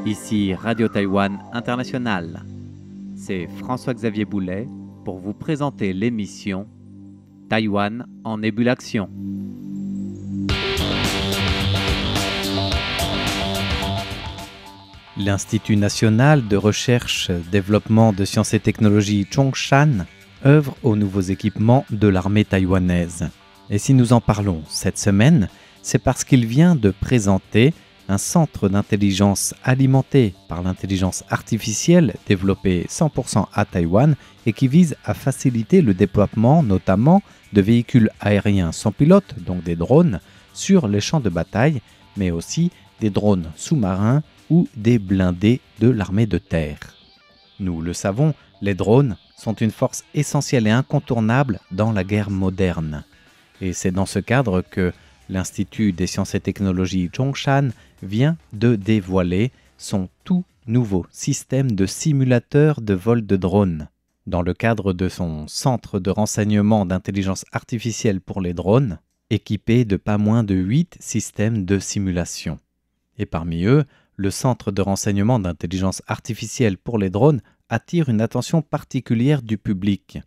Ici Radio Taïwan International. C'est François-Xavier Boulet pour vous présenter l'émission Taïwan en ébullition. L'Institut national de recherche développement de sciences et technologies Zhongshan œuvre aux nouveaux équipements de l'armée taïwanaise. Et si nous en parlons cette semaine, c'est parce qu'il vient de présenter un centre d'intelligence alimenté par l'intelligence artificielle développé 100% à Taïwan et qui vise à faciliter le déploiement notamment de véhicules aériens sans pilote, donc des drones, sur les champs de bataille, mais aussi des drones sous-marins ou des blindés de l'armée de terre. Nous le savons, les drones sont une force essentielle et incontournable dans la guerre moderne. Et c'est dans ce cadre que l'Institut des sciences et technologies Zhongshan vient de dévoiler son tout nouveau système de simulateur de vol de drones. Dans le cadre de son centre de renseignement d'intelligence artificielle pour les drones, équipé de pas moins de 8 systèmes de simulation. Et parmi eux, le centre de renseignement d'intelligence artificielle pour les drones attire une attention particulière du public.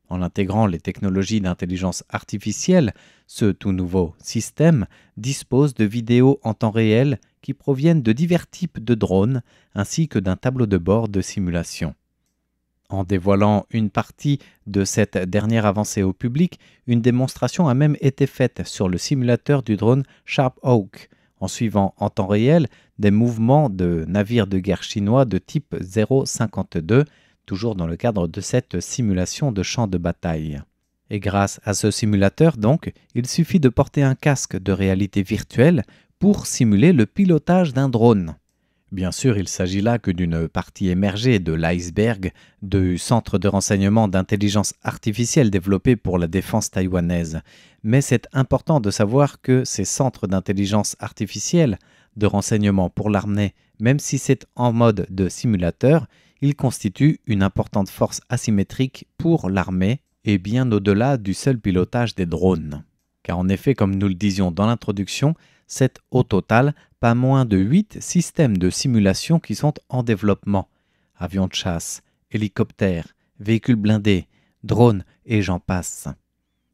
En intégrant les technologies d'intelligence artificielle, ce tout nouveau système dispose de vidéos en temps réel qui proviennent de divers types de drones ainsi que d'un tableau de bord de simulation. En dévoilant une partie de cette dernière avancée au public, une démonstration a même été faite sur le simulateur du drone Sharp Hawk, en suivant en temps réel des mouvements de navires de guerre chinois de type 052, toujours dans le cadre de cette simulation de champ de bataille. Et grâce à ce simulateur, donc, il suffit de porter un casque de réalité virtuelle pour simuler le pilotage d'un drone. Bien sûr, il s'agit là que d'une partie émergée de l'iceberg du centre de renseignement d'intelligence artificielle développé pour la défense taïwanaise. Mais c'est important de savoir que ces centres d'intelligence artificielle de renseignement pour l'armée, même si c'est en mode de simulateur, ils constituent une importante force asymétrique pour l'armée et bien au-delà du seul pilotage des drones. Car en effet, comme nous le disions dans l'introduction, c'est au total pas moins de 8 systèmes de simulation qui sont en développement. Avions de chasse, hélicoptères, véhicules blindés, drones et j'en passe.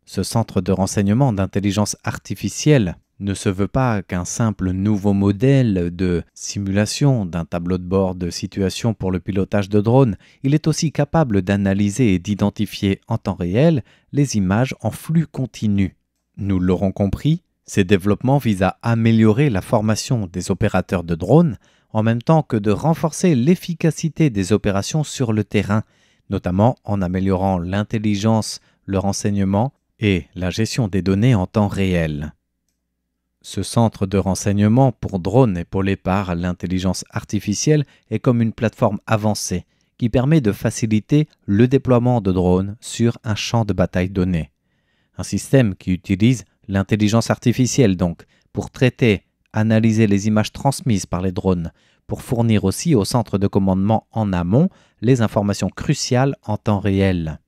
Ce centre de renseignement d'intelligence artificielle ne se veut pas qu'un simple nouveau modèle de simulation d'un tableau de bord de situation pour le pilotage de drones. Il est aussi capable d'analyser et d'identifier en temps réel les images en flux continu. Nous l'aurons compris, ces développements visent à améliorer la formation des opérateurs de drones en même temps que de renforcer l'efficacité des opérations sur le terrain, notamment en améliorant l'intelligence, le renseignement et la gestion des données en temps réel. Ce centre de renseignement pour drones épaulé par l'intelligence artificielle est comme une plateforme avancée qui permet de faciliter le déploiement de drones sur un champ de bataille donné. Un système qui utilise l'intelligence artificielle donc pour traiter, analyser les images transmises par les drones, pour fournir aussi au centre de commandement en amont les informations cruciales en temps réel.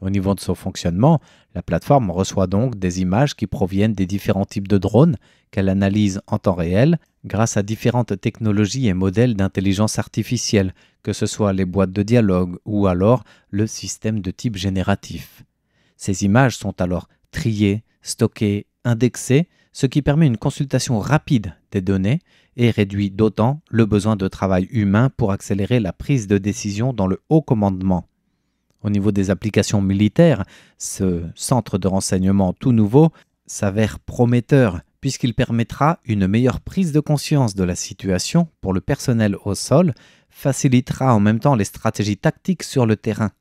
Au niveau de son fonctionnement, la plateforme reçoit donc des images qui proviennent des différents types de drones qu'elle analyse en temps réel grâce à différentes technologies et modèles d'intelligence artificielle, que ce soit les boîtes de dialogue ou alors le système de type génératif. Ces images sont alors triées, stockées, indexées, ce qui permet une consultation rapide des données et réduit d'autant le besoin de travail humain pour accélérer la prise de décision dans le haut commandement. Au niveau des applications militaires, ce centre de renseignement tout nouveau s'avère prometteur puisqu'il permettra une meilleure prise de conscience de la situation pour le personnel au sol, facilitera en même temps les stratégies tactiques sur le terrain.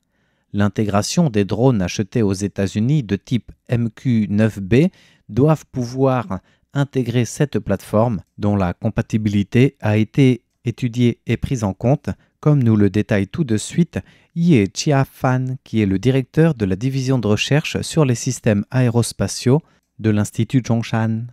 L'intégration des drones achetés aux États-Unis de type MQ-9B doivent pouvoir intégrer cette plateforme dont la compatibilité a été étudiée et prise en compte, comme nous le détaille tout de suite Ye Chia-Fan, qui est le directeur de la division de recherche sur les systèmes aérospatiaux de l'Institut Zhongshan.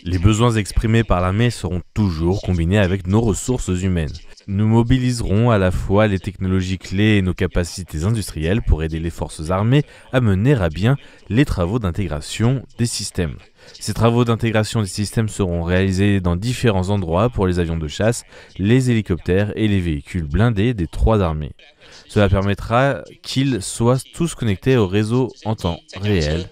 Les besoins exprimés par l'armée seront toujours combinés avec nos ressources humaines. Nous mobiliserons à la fois les technologies clés et nos capacités industrielles pour aider les forces armées à mener à bien les travaux d'intégration des systèmes. Ces travaux d'intégration des systèmes seront réalisés dans différents endroits pour les avions de chasse, les hélicoptères et les véhicules blindés des 3 armées. Cela permettra qu'ils soient tous connectés au réseau en temps réel.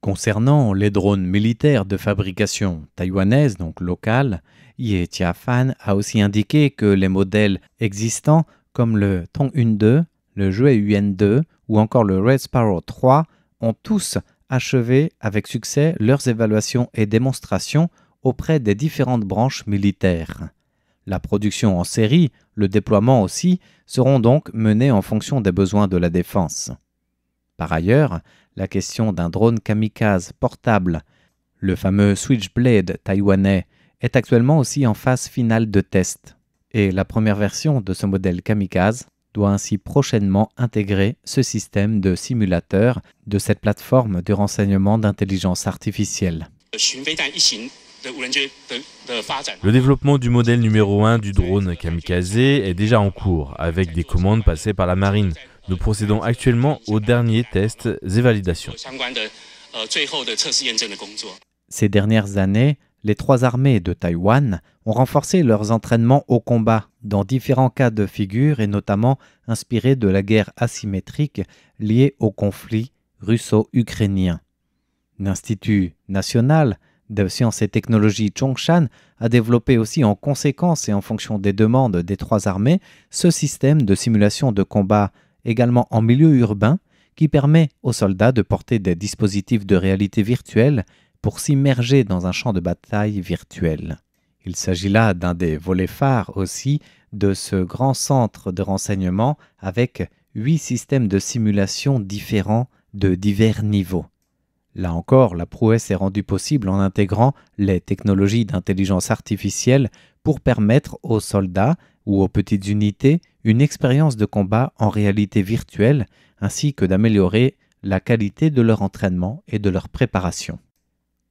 Concernant les drones militaires de fabrication taïwanaise, donc locale, Ye Jiafan a aussi indiqué que les modèles existants comme le Tong-1-2, le Zhueyuan-2 ou encore le Red Sparrow 3 ont tous achevé avec succès leurs évaluations et démonstrations auprès des différentes branches militaires. La production en série, le déploiement aussi, seront donc menés en fonction des besoins de la défense. Par ailleurs, la question d'un drone kamikaze portable, le fameux Switchblade taïwanais, est actuellement aussi en phase finale de test. Et la première version de ce modèle kamikaze doit ainsi prochainement intégrer ce système de simulateur de cette plateforme de renseignement d'intelligence artificielle. Le développement du modèle numéro 1 du drone kamikaze est déjà en cours, avec des commandes passées par la marine. Nous procédons actuellement aux derniers tests et validations. Ces dernières années, les 3 armées de Taïwan ont renforcé leurs entraînements au combat dans différents cas de figure et notamment inspirés de la guerre asymétrique liée au conflit russo-ukrainien. L'Institut national de sciences et technologies Zhongshan a développé aussi en conséquence et en fonction des demandes des 3 armées ce système de simulation de combat également en milieu urbain qui permet aux soldats de porter des dispositifs de réalité virtuelle pour s'immerger dans un champ de bataille virtuel. Il s'agit là d'un des volets phares aussi de ce grand centre de renseignement avec 8 systèmes de simulation différents de divers niveaux. Là encore, la prouesse est rendue possible en intégrant les technologies d'intelligence artificielle pour permettre aux soldats ou aux petites unités une expérience de combat en réalité virtuelle ainsi que d'améliorer la qualité de leur entraînement et de leur préparation.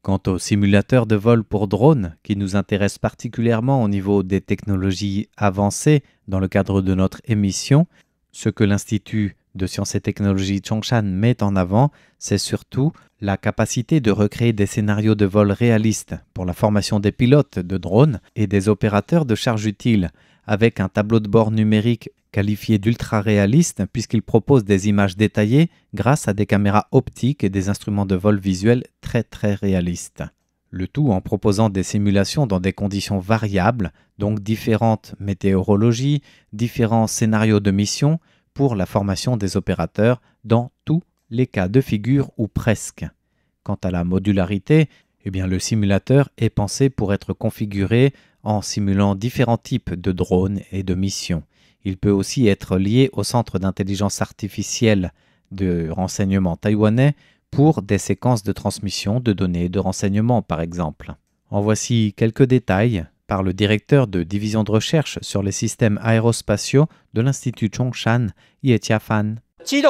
Quant aux simulateurs de vol pour drones, qui nous intéressent particulièrement au niveau des technologies avancées dans le cadre de notre émission, ce que l'Institut de sciences et technologies Zhongshan met en avant, c'est surtout la capacité de recréer des scénarios de vol réalistes pour la formation des pilotes de drones et des opérateurs de charge utile, avec un tableau de bord numérique qualifié d'ultra-réaliste puisqu'il propose des images détaillées grâce à des caméras optiques et des instruments de vol visuels très réalistes. Le tout en proposant des simulations dans des conditions variables, donc différentes météorologies, différents scénarios de mission pour la formation des opérateurs dans tous les cas de figure ou presque. Quant à la modularité, le simulateur est pensé pour être configuré en simulant différents types de drones et de missions. Il peut aussi être lié au centre d'intelligence artificielle de renseignement taïwanais pour des séquences de transmission de données de renseignement par exemple. En voici quelques détails par le directeur de division de recherche sur les systèmes aérospatiaux de l'Institut Zhongshan, Ye Jiafan. Les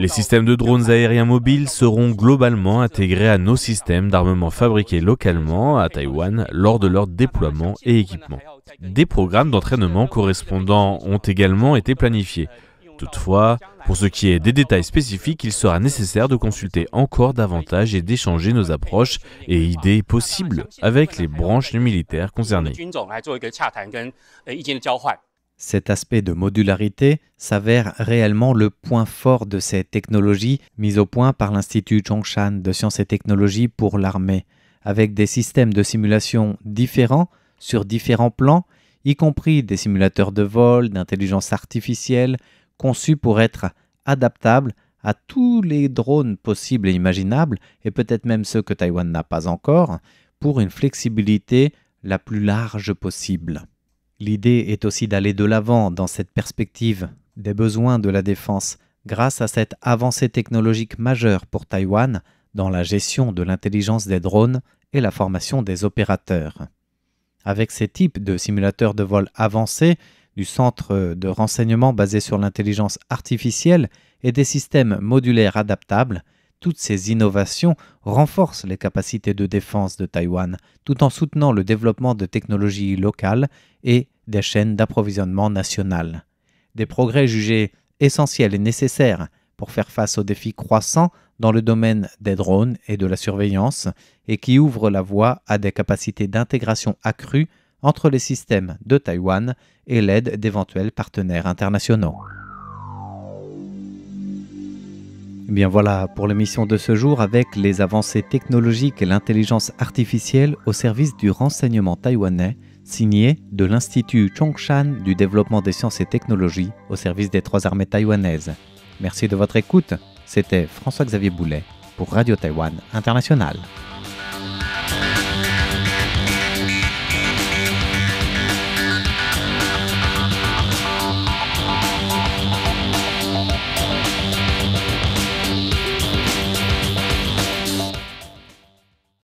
systèmes de drones aériens mobiles seront globalement intégrés à nos systèmes d'armement fabriqués localement à Taïwan lors de leur déploiement et équipement. Des programmes d'entraînement correspondants ont également été planifiés. Toutefois, pour ce qui est des détails spécifiques, il sera nécessaire de consulter encore davantage et d'échanger nos approches et idées possibles avec les branches militaires concernées. Cet aspect de modularité s'avère réellement le point fort de ces technologies mises au point par l'Institut Zhongshan de sciences et technologies pour l'armée, avec des systèmes de simulation différents sur différents plans, y compris des simulateurs de vol, d'intelligence artificielle, conçus pour être adaptables à tous les drones possibles et imaginables, et peut-être même ceux que Taïwan n'a pas encore, pour une flexibilité la plus large possible. L'idée est aussi d'aller de l'avant dans cette perspective des besoins de la défense grâce à cette avancée technologique majeure pour Taïwan dans la gestion de l'intelligence des drones et la formation des opérateurs. Avec ces types de simulateurs de vol avancés, du centre de renseignement basé sur l'intelligence artificielle et des systèmes modulaires adaptables, toutes ces innovations renforcent les capacités de défense de Taïwan, tout en soutenant le développement de technologies locales et des chaînes d'approvisionnement nationales. Des progrès jugés essentiels et nécessaires pour faire face aux défis croissants dans le domaine des drones et de la surveillance et qui ouvrent la voie à des capacités d'intégration accrues entre les systèmes de Taïwan et l'aide d'éventuels partenaires internationaux. Bien voilà pour l'émission de ce jour avec les avancées technologiques et l'intelligence artificielle au service du renseignement taïwanais, signé de l'Institut Zhongshan du développement des sciences et technologies au service des 3 armées taïwanaises. Merci de votre écoute. C'était François-Xavier Boulet pour Radio Taïwan International.